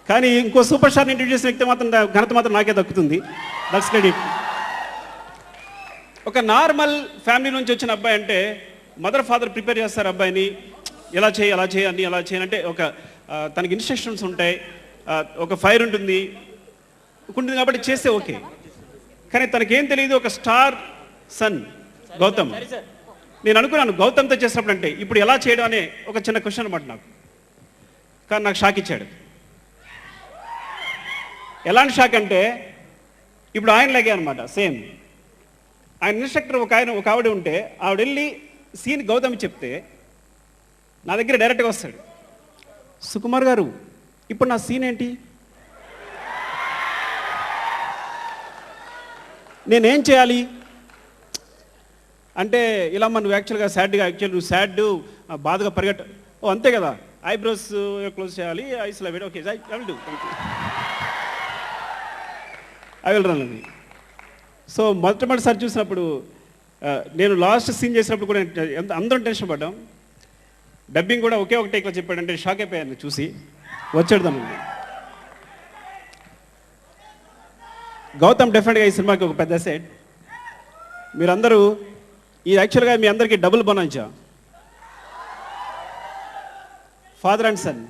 కానీ ఇంకో super స్టార్ని introduce చేసిన వ్యక్తి మాత్రం ఘనత మాత్రం నాకే దక్కుతుంది. That's credit. ఒక నార్మల్ ఫ్యామిలీ నుంచి వచ్చిన అబ్బాయి అంటే మదర్ ఫాదర్ ప్రిపేర్ చేస్తారు అబ్బాయిని, ఎలా చేయి అలా చేయి అన్ని ఎలా చేయాలంటే ఒక తనకి ఇన్స్ట్రక్షన్స్ ఉంటాయి, ఒక ఫైర్ ఉంటుంది కాబట్టి చేస్తే ఓకే. కానీ తనకేం తెలియదు, ఒక స్టార్ సన్ గౌతమ్. నేను అనుకున్నాను గౌతమ్తో చేసినప్పుడు అంటే ఇప్పుడు ఎలా చేయడం అనే ఒక చిన్న క్వశ్చన్ అనమాట నాకు. కానీ నాకు షాక్ ఇచ్చాడు. ఎలాంటి షాక్ అంటే ఇప్పుడు ఆయన లాగే అనమాట సేమ్. ఆయన ఇన్స్ట్రక్టర్ ఒక ఆవిడ ఉంటే ఆవిడ వెళ్ళి సీన్ గౌతమ్ చెప్తే నా దగ్గర డైరెక్ట్గా వస్తాడు, సుకుమార్ గారు ఇప్పుడు నా సీన్ ఏంటి, నేనేం చేయాలి అంటే, ఇలా నువ్వు యాక్చువల్గా నువ్వు సాడ్ బాధగా పరిగెట్ట, ఓ అంతే కదా, ఐబ్రోస్ క్లోజ్ చేయాలి, ఐస్లో వేడి, okay I will do, I will run అని. సో మొట్టమొదటిసారి చూసినప్పుడు నేను లాస్ట్ సీన్ చేసినప్పుడు కూడా అందరం టెన్షన్ పడ్డాం. డబ్బింగ్ కూడా ఒకే ఒక టేక్లో చెప్పాడంటే షాక్ అయిపోయాను చూసి, వచ్చాడు తను. గౌతమ్ డెఫినెట్గా ఈ సినిమాకి ఒక పెద్ద సెట్. మీరందరూ ఇది యాక్చువల్గా మీ అందరికీ డబుల్ బొనాంచా, ఫాదర్ అండ్ సన్.